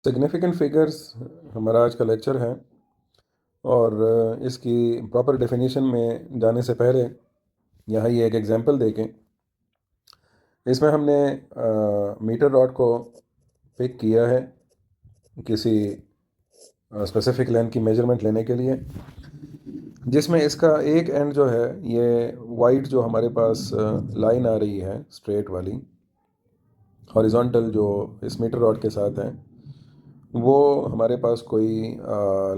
Significant figures हमारा आज का लेक्चर है। और इसकी प्रॉपर डेफिनेशन में जाने से पहले यहाँ ये एक एग्जांपल देखें। इसमें हमने मीटर रॉड को पिक किया है किसी स्पेसिफिक लेंथ की मेजरमेंट लेने के लिए, जिसमें इसका एक एंड जो है ये वाइट जो हमारे पास लाइन आ रही है स्ट्रेट वाली हॉरिजॉन्टल जो इस मीटर रॉड के साथ है, वो हमारे पास कोई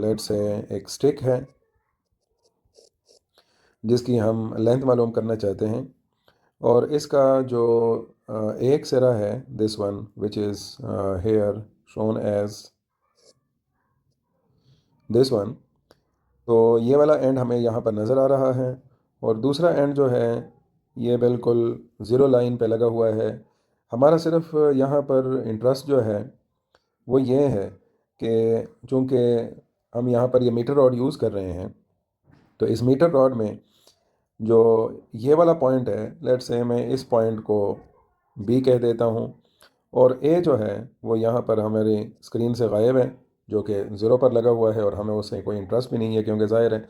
लेट्स से एक स्टिक है जिसकी हम लेंथ मालूम करना चाहते हैं। और इसका जो एक सिरा है, this one which is here shown as this one, तो ये वाला एंड हमें यहाँ पर नज़र आ रहा है। और दूसरा एंड जो है ये बिल्कुल ज़ीरो लाइन पे लगा हुआ है। हमारा सिर्फ यहाँ पर इंटरेस्ट जो है वो ये है कि चूँकि हम यहाँ पर ये मीटर रॉड यूज़ कर रहे हैं, तो इस मीटर रॉड में जो ये वाला पॉइंट है, लेट्स से मैं इस पॉइंट को बी कह देता हूँ, और ए जो है वो यहाँ पर हमारी स्क्रीन से गायब है, जो कि ज़ीरो पर लगा हुआ है और हमें उससे कोई इंटरेस्ट भी नहीं है, क्योंकि ज़ाहिर है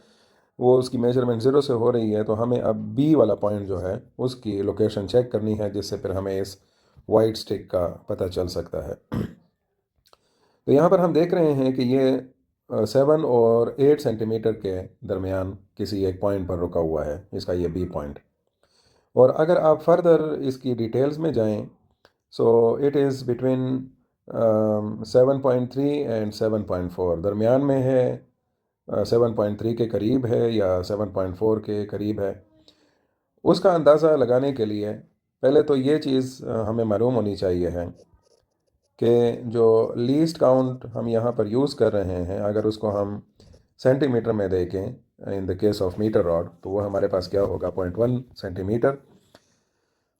वो उसकी मेजरमेंट ज़ीरो से हो रही है। तो हमें अब बी वाला पॉइंट जो है उसकी लोकेशन चेक करनी है, जिससे फिर हमें इस वाइट स्टिक का पता चल सकता है। तो यहाँ पर हम देख रहे हैं कि ये 7 और 8 सेंटीमीटर के दरमियान किसी एक पॉइंट पर रुका हुआ है, इसका ये बी पॉइंट। और अगर आप फर्दर इसकी डिटेल्स में जाएं, so it is between 7.3 and 7.4, दरमियान में है। 7.3 के करीब है या 7.4 के करीब है। उसका अंदाज़ा लगाने के लिए पहले तो ये चीज़ हमें मालूम होनी चाहिए है कि जो लीस्ट काउंट हम यहाँ पर यूज़ कर रहे हैं, अगर उसको हम सेंटीमीटर में देखें in the case of metre rod, तो वो हमारे पास क्या होगा, 0.1 सेंटीमीटर।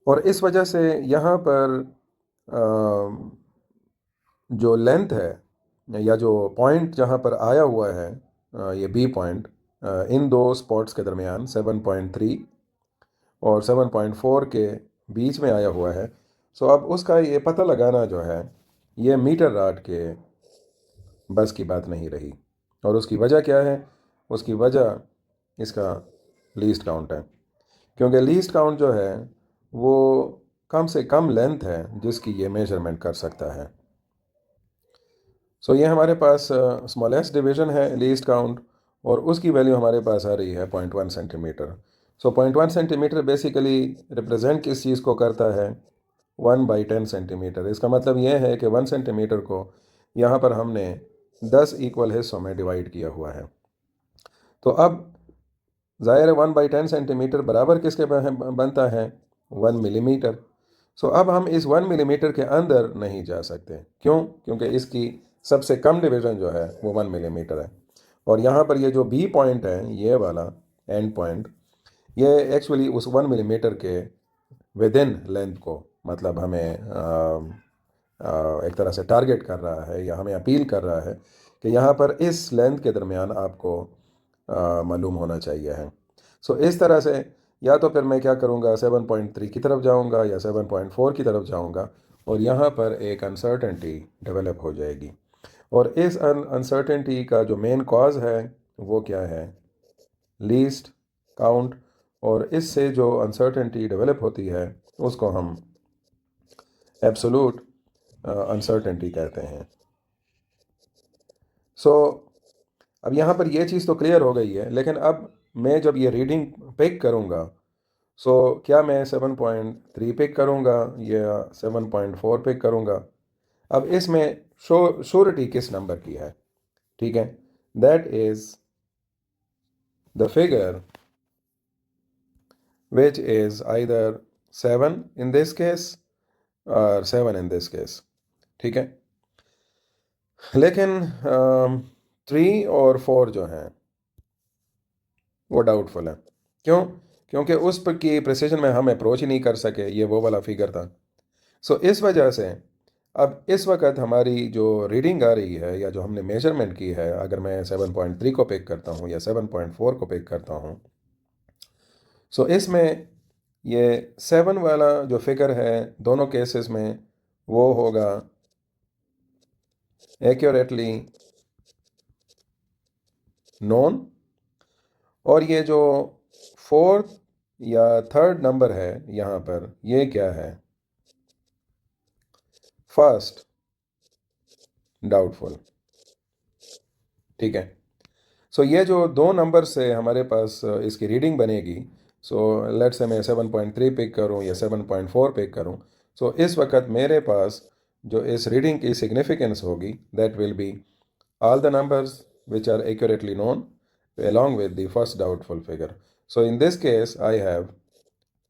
और इस वजह से यहाँ पर जो लेंथ है या जो पॉइंट जहाँ पर आया हुआ है, ये बी पॉइंट इन दो स्पॉट्स के दरमियान 7.3 और 7.4 के बीच में आया हुआ है। सो अब उसका ये पता लगाना जो है ये मीटर रॉड के बस की बात नहीं रही। और उसकी वजह क्या है? उसकी वजह इसका लीस्ट काउंट है, क्योंकि लीस्ट काउंट जो है वो कम से कम लेंथ है जिसकी ये मेजरमेंट कर सकता है। सो ये हमारे पास स्मॉलेस्ट डिवीजन है लीस्ट काउंट, और उसकी वैल्यू हमारे पास आ रही है 0.1 सेंटीमीटर। सो 0.1 सेंटीमीटर बेसिकली रिप्रेजेंट किस चीज़ को करता है? 1/10 सेंटीमीटर। इसका मतलब यह है कि 1 सेंटीमीटर को यहाँ पर हमने 10 इक्वल हिस्सों में डिवाइड किया हुआ है। तो अब ज़ाहिर है 1/10 सेंटीमीटर बराबर किसके बनता है? 1 मिलीमीटर। सो अब हम इस 1 मिलीमीटर के अंदर नहीं जा सकते। क्यों? क्योंकि इसकी सबसे कम डिवीज़न जो है वो 1 मिलीमीटर है। और यहाँ पर ये जो बी पॉइंट है, ये वाला एंड पॉइंट, ये एक्चुअली उस 1 मिलीमीटर के विद इन लेंथ को, मतलब हमें एक तरह से टारगेट कर रहा है या हमें अपील कर रहा है कि यहाँ पर इस लेंथ के दरमियान आपको मालूम होना चाहिए है। सो इस तरह से या तो फिर मैं क्या करूँगा, 7.3 की तरफ जाऊँगा या 7.4 की तरफ जाऊँगा, और यहाँ पर एक अनसर्टेनिटी डेवलप हो जाएगी। और इस अनसर्टेनिटी का जो मेन कॉज है वो क्या है? Least count. और इससे जो अनसर्टेनिटी डेवलप होती है उसको हम एब्सोलूट अनसर्टेनिटी कहते हैं। सो अब यहाँ पर ये चीज़ तो क्लियर हो गई है, लेकिन अब मैं जब ये रीडिंग पिक करूँगा, सो क्या मैं 7.3 पिक करूँगा या 7.4 पिक करूँगा? अब इसमें श्योरिटी किस नंबर की है? ठीक है, that is the figure which is either 7 in this case और 7 in this case। ठीक है, लेकिन 3 और 4 जो हैं वो डाउटफुल है। क्यों? क्योंकि उस पर की प्रिसीजन में हम अप्रोच ही नहीं कर सके, ये वो वाला फिगर था। सो इस वजह से अब इस वक्त हमारी जो रीडिंग आ रही है या जो हमने मेजरमेंट की है, अगर मैं 7.3 को पिक करता हूँ या 7.4 को पिक करता हूँ, सो इसमें ये 7 वाला जो फिगर है दोनों केसेस में वो होगा एक्यूरेटली नोन, और ये जो फोर्थ या थर्ड नंबर है यहाँ पर, ये क्या है? First doubtful. ठीक है। सो ये जो दो नंबर से हमारे पास इसकी रीडिंग बनेगी, सो लेट्स से मैं 7.3 पिक करूँ या 7.4 पिक करूँ, सो इस वक्त मेरे पास जो इस रीडिंग की सिग्निफिकेंस होगी, that will be all the numbers which are accurately known along with the first doubtful figure. So in this case, I have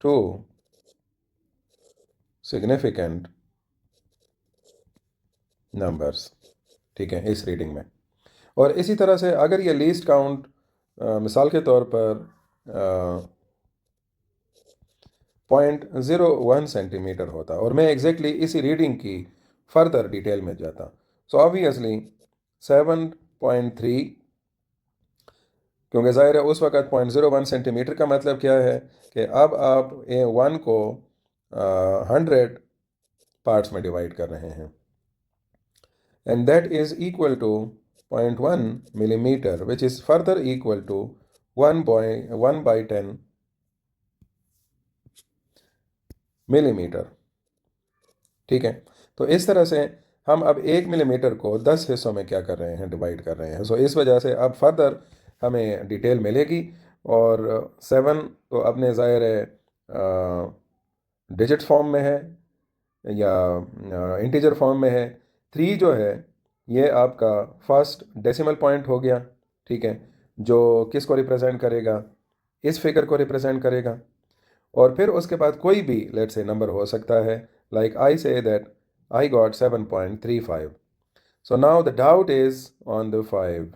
two significant numbers, ठीक है, इस रीडिंग में। और इसी तरह से अगर ये लीस्ट काउंट मिसाल के तौर पर 0.01 सेंटीमीटर होता और मैं एग्जैक्टली इसी रीडिंग की फर्दर डिटेल में जाता, सो ऑब्वियसली 7.3, क्योंकि ज़ाहिर है उस वक्त 0.01 सेंटीमीटर का मतलब क्या है कि अब आप A1 को 100 पार्ट्स में डिवाइड कर रहे हैं, and that is equal to 0.1 millimetre, which is further equal to 1/10 millimetre. ठीक है। तो इस तरह से हम अब 1 मिलीमीटर को 10 हिस्सों में क्या कर रहे हैं, डिवाइड कर रहे हैं। सो इस वजह से अब फर्दर हमें डिटेल मिलेगी। और 7 तो अपने ज़ाहिर है डिजिट फॉर्म में है या इंटीजर फॉर्म में है। 3 जो है ये आपका फर्स्ट डेसिमल पॉइंट हो गया, ठीक है, जो किसको रिप्रेजेंट करेगा, इस फिगर को रिप्रेजेंट करेगा। और फिर उसके बाद कोई भी लेट्स से नंबर हो सकता है, like I say that I got 7.35। So now the doubt is on the 5।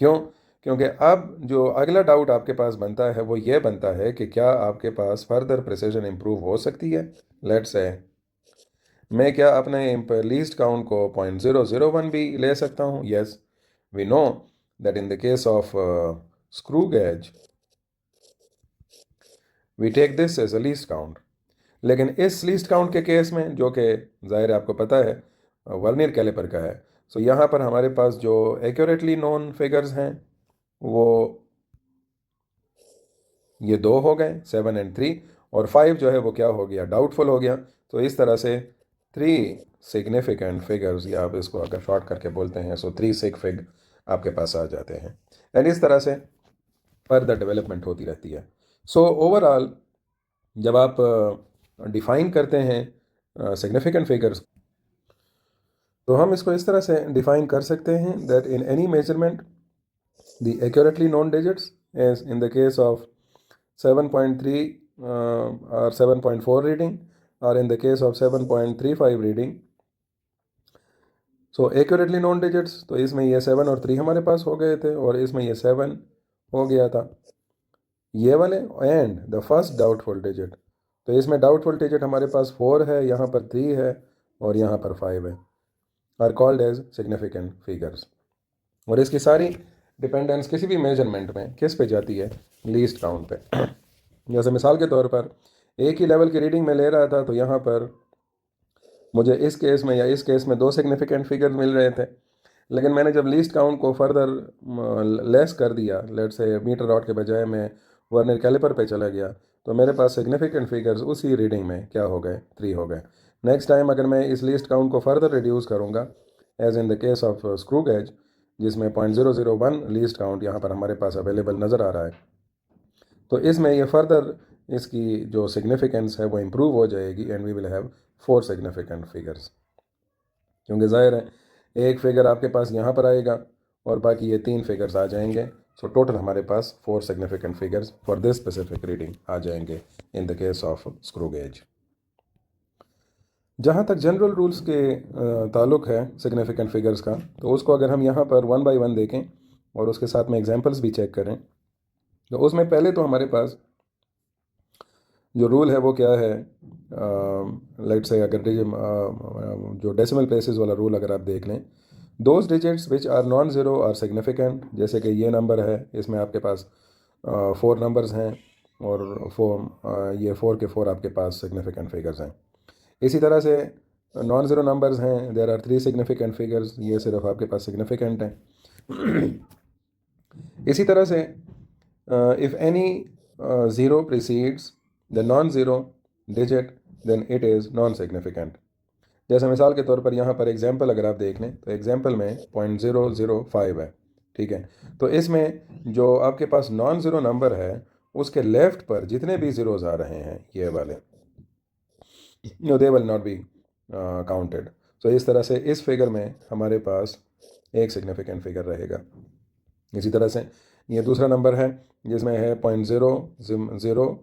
क्यों? क्योंकि अब जो अगला डाउट आपके पास बनता है वो ये बनता है कि क्या आपके पास फर्दर प्रिसीजन इंप्रूव हो सकती है। लेट्स से मैं क्या अपने लीस्ट काउंट को 0.001 भी ले सकता हूँ? Yes, we know that in the case of screw gauge we take this as a least count. लेकिन इस लीस्ट काउंट के केस में, जो कि ज़ाहिर है आपको पता है वर्नियर कैलिपर का है, सो यहाँ पर हमारे पास जो एक्यूरेटली नोन फिगर्स हैं वो ये 2 हो गए, 7 और 3, और 5 जो है वो क्या हो गया, डाउटफुल हो गया। तो इस तरह से 3 सिग्निफिकेंट फिगर्स, या आप इसको अगर शॉर्ट करके बोलते हैं, सो 3 सिग फिग आपके पास आ जाते हैं। एंड इस तरह से फर्दर डेवलपमेंट होती रहती है। सो ओवरऑल जब आप डिफाइन करते हैं सिग्निफिकेंट फिगर्स, तो हम इसको इस तरह से डिफाइन कर सकते हैं that in any measurement the accurately known digits, as in the case of 7.3 or 7.4 reading, or in the case of 7.35 reading, so accurately known digits, तो इसमें ये 7 और 3 हमारे पास हो गए थे, और इसमें ये 7 हो गया था ये वाले। And the first doubtful digit, तो इसमें डाउटफुल डिजिट हमारे पास 4 है, यहाँ पर 3 है और यहाँ पर 5 है, are called as significant figures. और इसकी सारी डिपेंडेंस किसी भी मेजरमेंट में किस पे जाती है, लीस्ट काउंट पे। जैसे मिसाल के तौर पर एक ही लेवल की रीडिंग में ले रहा था, तो यहाँ पर मुझे इस केस में या इस केस में 2 सिग्निफिकेंट फिगर्स मिल रहे थे। लेकिन मैंने जब लीस्ट काउंट को फर्दर लेस कर दिया, लेट से मीटर रॉड के बजाय मैं वर्नियर कैलिपर पे चला गया, तो मेरे पास सिग्निफिकेंट फिगर्स उसी रीडिंग में क्या हो गए, 3 हो गए। नेक्स्ट टाइम अगर मैं इस लीस्ट काउंट को फर्दर रिड्यूस करूँगा, as in the case of screw gauge, जिसमें 0.001 लीस्ट काउंट यहाँ पर हमारे पास अवेलेबल नज़र आ रहा है, तो इसमें ये फर्दर इसकी जो सिग्निफिकेंस है वो इम्प्रूव हो जाएगी, and we will have 4 significant figures. क्योंकि ज़ाहिर है एक फिगर आपके पास यहाँ पर आएगा और बाकी ये 3 फिगर्स आ जाएंगे, सो टोटल हमारे पास 4 significant figures for this specific reading आ जाएंगे in the case of screw gauge. जहाँ तक जनरल रूल्स के ताल्लुक़ है सिग्निफिकेंट फिगर्स का, तो उसको अगर हम यहाँ पर 1 बाय 1 देखें और उसके साथ में एग्जांपल्स भी चेक करें, तो उसमें पहले तो हमारे पास जो रूल है वो क्या है, लेट्स से अगर जो डेसिमल प्लेसेस वाला रूल अगर आप देख लें, those digits which are non zero are significant. जैसे कि ये नंबर है, इसमें आपके पास 4 नंबर्स हैं, और ये 4 के 4 आपके पास सिग्निफिकेंट फिगर्स हैं। इसी तरह से नॉन ज़ीरो नंबर्स हैं, देयर आर 3 सिग्निफिकेंट फिगर्स, ये सिर्फ आपके पास सिग्निफिकेंट हैं। इसी तरह से if any zero precedes the non zero digit then it is non significant. जैसे मिसाल के तौर पर यहाँ पर एग्जाम्पल अगर आप देख लें तो एग्जाम्पल में 0.005 है, ठीक है। तो इसमें जो आपके पास नॉन ज़ीरो नंबर है उसके लेफ्ट पर जितने भी ज़ीरोज़ आ रहे हैं ये वाले, no they will not be counted. तो इस तरह से इस फिगर में हमारे पास एक सिग्निफिकेंट फिगर रहेगा। इसी तरह से ये दूसरा नंबर है जिसमें है 0.0,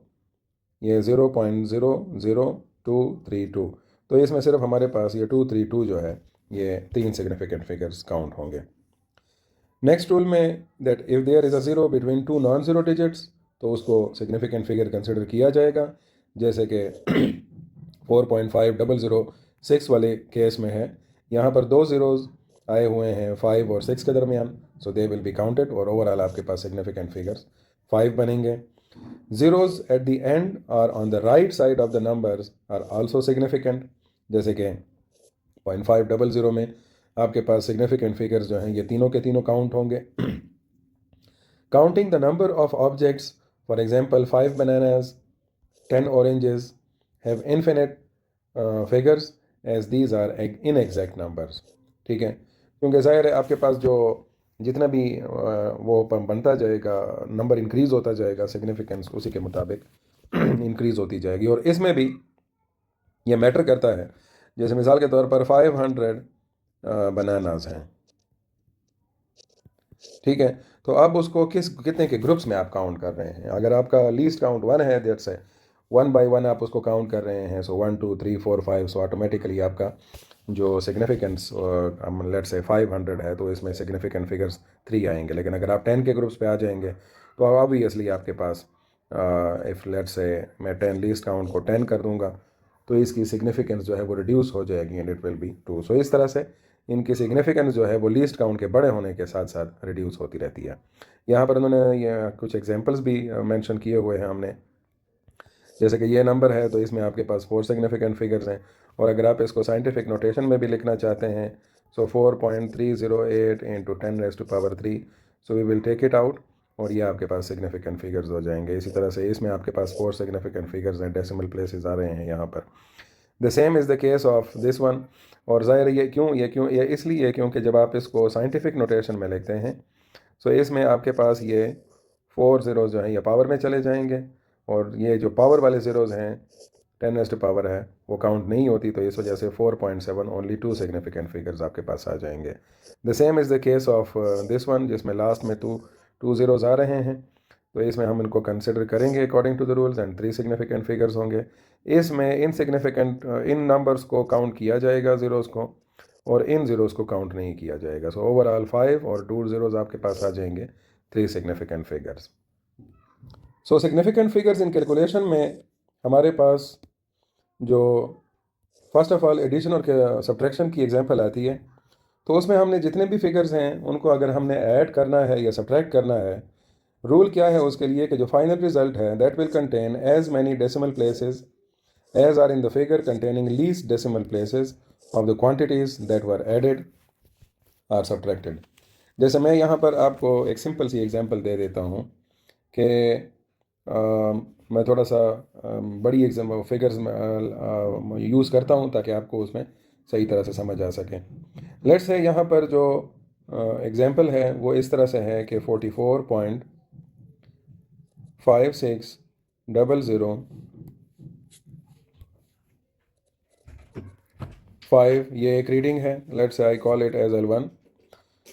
ये 0.00232, तो इसमें सिर्फ हमारे पास ये 232 जो है ये 3 सिग्निफिकेंट फिगर्स काउंट होंगे। नेक्स्ट रूल में that if there is a zero between two non zero digits तो उसको सिग्निफिकेंट फिगर कंसिडर किया जाएगा। जैसे कि 4.5006 वाले केस में है, यहाँ पर दो ज़ीरोज़ आए हुए हैं 5 और 6 के दरमियान, सो दे विल बी काउंटेड और ओवरऑल आपके पास सिग्निफिकेंट फिगर्स 5 बनेंगे। Zeros at the end or on the right side of the numbers are also significant, जैसे कि 0.500 में आपके पास सिग्निफिकेंट फिगर्स जो हैं ये तीनों के तीनों काउंट होंगे। Counting the number of objects, for example 5 bananas 10 oranges have infinite figures as these are inexact numbers, ठीक है। क्योंकि ज़ाहिर है आपके पास जो जितना भी वो बनता जाएगा नंबर इंक्रीज़ होता जाएगा, सिग्निफिकेंस उसी के मुताबिक इंक्रीज़ होती जाएगी। और इसमें भी ये मैटर करता है, जैसे मिसाल के तौर पर 500 बनानास हैं, ठीक है। तो अब उसको कितने के ग्रुप्स में आप काउंट कर रहे हैं। अगर आपका लीस्ट काउंट 1 है, दैट्स है 1 बाई 1 आप उसको काउंट कर रहे हैं, सो 1 2 3 4 5, सो ऑटोमेटिकली आपका जो सिग्निफिकेंस लेट से 500 है तो इसमें सिग्निफिकेंट फिगर्स 3 आएंगे। लेकिन अगर आप 10 के ग्रुप्स पे आ जाएंगे तो ऑब्वियसली आपके पास इफ़ लेट से मैं 10 लीस्ट काउंट को 10 कर दूंगा तो इसकी सिग्निफिकेंस जो है वो रिड्यूस हो जाएगी एंड इट विल बी 2। सो इस तरह से इनकी सिग्निफिकेंस जो है वो लीस्ट काउंट के बड़े होने के साथ साथ रिड्यूस होती रहती है। यहाँ पर उन्होंने ये कुछ एग्जांपल्स भी मेंशन किए हुए हैं हमने, जैसे कि ये नंबर है तो इसमें आपके पास 4 सिग्निफिकेंट फिगर्स हैं, और अगर आप इसको साइंटिफिक नोटेशन में भी लिखना चाहते हैं so 4.308 into 10⁻3, so we will take it out और ये आपके पास सिग्निफिकेंट फिगर्स हो जाएंगे। इसी तरह से इसमें आपके पास 4 सिग्निफिकेंट फिगर्स हैं, डेसिमल प्लेसेस आ रहे हैं यहाँ पर। The same is the case of this one. और ज़ाहिर ये इसलिए क्योंकि जब आप इसको साइंटिफिक नोटेशन में लिखते हैं सो इसमें आपके पास ये 4 ज़ीरोज़ जो हैं ये पावर में चले जाएंगे, और ये जो पावर वाले ज़ीरोज़ हैं 10 पावर है वो काउंट नहीं होती, तो इस वजह से 4.7 ओनली 2 सिग्निफिकेंट फिगर्स आपके पास आ जाएंगे। The same is the case of this one, जिसमें लास्ट में 2 ज़ीरोज़ आ रहे हैं, तो इसमें हम इनको कंसिडर करेंगे according to the rules and 3 significant figures होंगे। इसमें इन नंबर्स को काउंट किया जाएगा ज़ीरोज़ को, और इन ज़ीरोज़ को काउंट नहीं किया जाएगा। सो ओवरऑल 5 और 2 ज़ीरोज़ आपके पास आ जाएंगे, 3 significant figures. So significant figures in calculation में हमारे पास जो फर्स्ट ऑफ ऑल एडिशन और सब्ट्रैक्शन की एग्जांपल आती है, तो उसमें हमने जितने भी फिगर्स हैं उनको अगर हमने ऐड करना है या सब्ट्रैक्ट करना है, रूल क्या है उसके लिए कि जो फाइनल रिजल्ट है that will contain as many decimal places as are in the figure containing least decimal places of the quantities that were added or subtracted. जैसे मैं यहाँ पर आपको एक सिंपल सी एग्जांपल दे देता हूँ कि मैं थोड़ा सा बड़ी एग्जाम फिगर्स में यूज़ करता हूँ ताकि आपको उसमें सही तरह से समझ आ सके। लेट्स से यहाँ पर जो एग्जांपल है वो इस तरह से है कि 44.5600 ये एक रीडिंग है, let's say I call it as L1।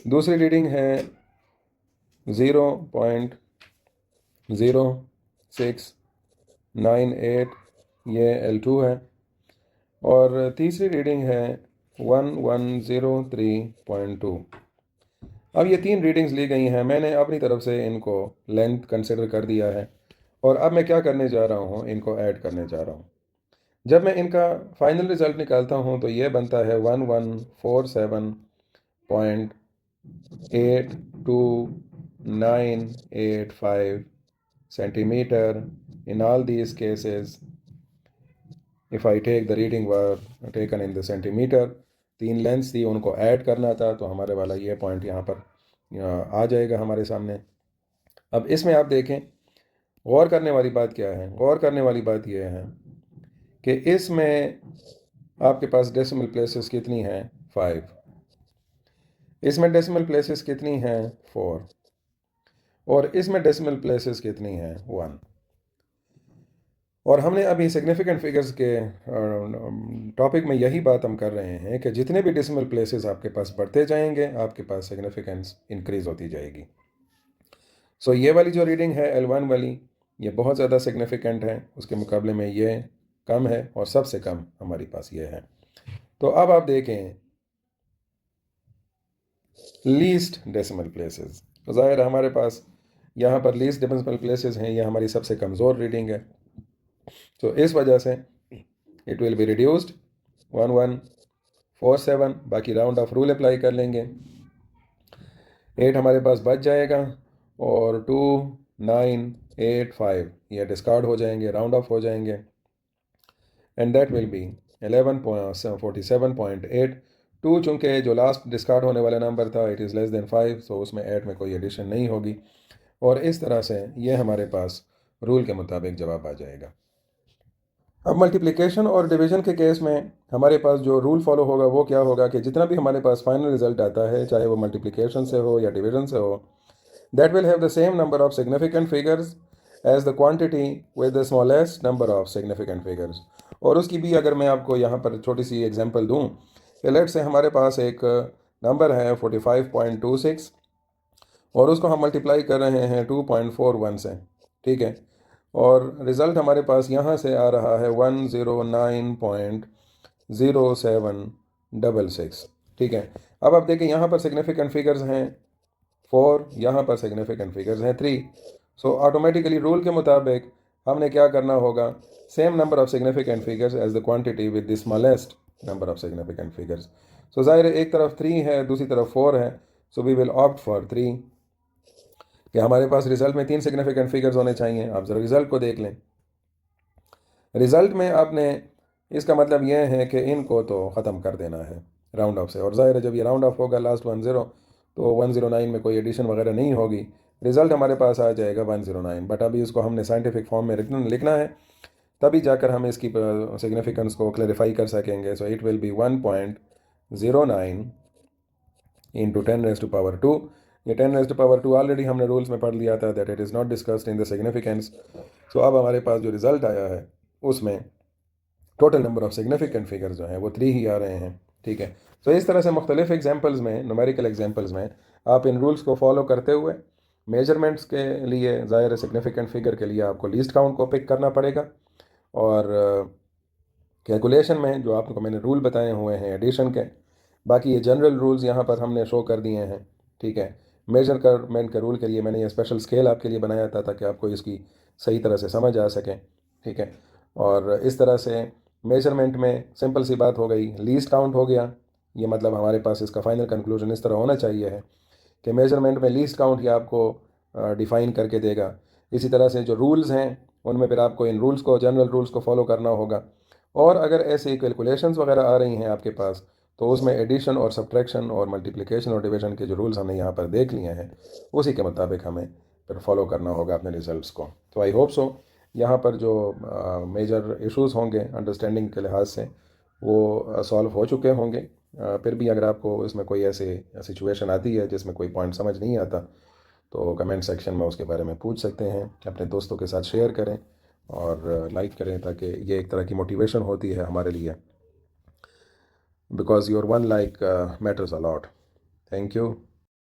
दूसरी रीडिंग है 0.0698, ये L2 है। और तीसरी रीडिंग है 1103.2। अब ये 3 रीडिंग्स ली गई हैं, मैंने अपनी तरफ से इनको लेंथ कंसिडर कर दिया है, और अब मैं क्या करने जा रहा हूँ, इनको ऐड करने जा रहा हूँ। जब मैं इनका फाइनल रिजल्ट निकालता हूँ तो ये बनता है 1147.82985 centimetre in all these cases if I take the reading were taken in the centimetre, 3 lengths थी, उनको ऐड करना था, तो हमारे वाला ये पॉइंट यहाँ पर आ जाएगा हमारे सामने। अब इसमें आप देखें, गौर करने वाली बात क्या है? गौर करने वाली बात यह है कि इसमें आपके पास डेसिमल प्लेसेस कितनी हैं? 5। इसमें डेसिमल प्लेसेस कितनी हैं? 4। और इसमें डेसिमल प्लेसेस कितनी हैं? 1। और हमने अभी सिग्निफिकेंट फिगर्स के टॉपिक में यही बात हम कर रहे हैं कि जितने भी डेसिमल प्लेसेस आपके पास बढ़ते जाएंगे, आपके पास सिग्निफिकेंस इंक्रीज होती जाएगी। सो ये वाली जो रीडिंग है L1 वाली, ये बहुत ज़्यादा सिग्निफिकेंट है, उसके मुकाबले में ये कम है, और सबसे कम हमारी पास ये है। तो अब आप देखें लीस्ट डेसिमल प्लेसेस, तो ज़ाहिर हमारे पास यहाँ पर लीस्ट डेसिमल प्लेसेस हैं, ये हमारी सबसे कमज़ोर रीडिंग है। तो इस वजह से इट विल बी रिड्यूस्ड 1147, बाकी राउंड ऑफ रूल अप्लाई कर लेंगे, 8 हमारे पास बच जाएगा, और 2985 ये डिस्कार्ड हो जाएंगे, राउंड ऑफ हो जाएंगे, एंड दैट विल बी 1147.8। 2 चूँकि जो लास्ट डिस्कार्ड होने वाला नंबर था, इट इज़ लेस देन 5, सो उसमें 8 में कोई एडिशन नहीं होगी, और इस तरह से ये हमारे पास रूल के मुताबिक जवाब आ जाएगा। अब मल्टीप्लिकेशन और डिवीजन के केस में हमारे पास जो रूल फॉलो होगा वो क्या होगा कि जितना भी हमारे पास फाइनल रिजल्ट आता है, चाहे वो मल्टीप्लिकेशन से हो या डिवीजन से हो, that will have the same number of significant figures as the quantity with the smallest number of significant figures. और उसकी भी अगर मैं आपको यहाँ पर छोटी सी एग्जांपल दूँ कि लेट से हमारे पास एक नंबर है 45.26, और उसको हम मल्टीप्लाई कर रहे हैं 2.41 से, ठीक है, और रिज़ल्ट हमारे पास यहाँ से आ रहा है 109.0766, ठीक है। अब आप देखें यहाँ पर सिग्निफिकेंट फिगर्स हैं 4, यहाँ पर सिग्निफिकेंट फिगर्स हैं 3। सो ऑटोमेटिकली रूल के मुताबिक हमने क्या करना होगा? Same number of significant figures as the quantity with the smallest number of significant figures. So ज़ाहिर है एक तरफ 3 है, दूसरी तरफ 4 है, so we will opt for 3, कि हमारे पास रिजल्ट में 3 सिग्निफिकेंट फिगर्स होने चाहिए। आप ज़रा रिजल्ट को देख लें। रिजल्ट में आपने, इसका मतलब यह है कि इनको तो ख़त्म कर देना है राउंड ऑफ से, और ज़ाहिर है जब ये राउंड ऑफ होगा लास्ट 10, तो 109 में कोई एडिशन वगैरह नहीं होगी, रिज़ल्ट हमारे पास आ जाएगा 109। बट अभी इसको हमने साइंटिफिक फॉर्म में लिखना है, तभी जाकर हम इसकी सिग्निफिकेंस को क्लैरिफाई कर सकेंगे। So it will be 1.09 into 10⁻²। ये 10⁻² ऑलरेडी हमने रूल्स में पढ़ लिया था, that it is not discussed in the significance. So अब हमारे पास जो रिज़ल्ट आया है उसमें total number of significant figures जो हैं वो 3 ही आ रहे हैं, ठीक है। तो इस तरह से मुख्तलिफ एग्जाम्पल्स में, न्यूमेरिकल एग्जाम्पल्स में आप इन रूल्स को फॉलो करते हुए मेजरमेंट्स के लिए, ज़ाहिर सिग्निफिकेंट फिगर के लिए आपको लीस्ट काउंट को पिक करना पड़ेगा, और कैलकुलेशन में जो आपको मैंने रूल बताए हुए हैं एडिशन के, बाकी ये जनरल रूल्स यहाँ पर हमने शो कर दिए हैं, ठीक है। मेजरमेंट के रूल के लिए मैंने ये स्पेशल स्केल आपके लिए बनाया था ताकि आपको इसकी सही तरह से समझ आ सके, ठीक है। और इस तरह से मेजरमेंट में सिंपल सी बात हो गई, लीस्ट काउंट हो गया, ये मतलब हमारे पास इसका फाइनल कंक्लूजन इस तरह होना चाहिए है कि मेजरमेंट में लीस्ट काउंट ही आपको डिफ़ाइन करके देगा। इसी तरह से जो रूल्स हैं उनमें फिर आपको इन रूल्स को, जनरल रूल्स को फॉलो करना होगा, और अगर ऐसी कैलकुलेशंस वगैरह आ रही हैं आपके पास, तो उसमें एडिशन और सब्ट्रैक्शन और मल्टीप्लिकेशन और डिवीजन के जो रूल्स हमने यहाँ पर देख लिए हैं, उसी के मुताबिक हमें फिर फॉलो करना होगा अपने रिजल्ट्स को। तो आई होप सो यहाँ पर जो मेजर इश्यूज़ होंगे अंडरस्टैंडिंग के लिहाज से वो सॉल्व हो चुके होंगे। फिर भी अगर आपको इसमें कोई ऐसे सिचुएशन आती है जिसमें कोई पॉइंट समझ नहीं आता, तो कमेंट सेक्शन में उसके बारे में पूछ सकते हैं, अपने दोस्तों के साथ शेयर करें और लाइक करें, ताकि ये एक तरह की मोटिवेशन होती है हमारे लिए, because your one like matters a lot. Thank you.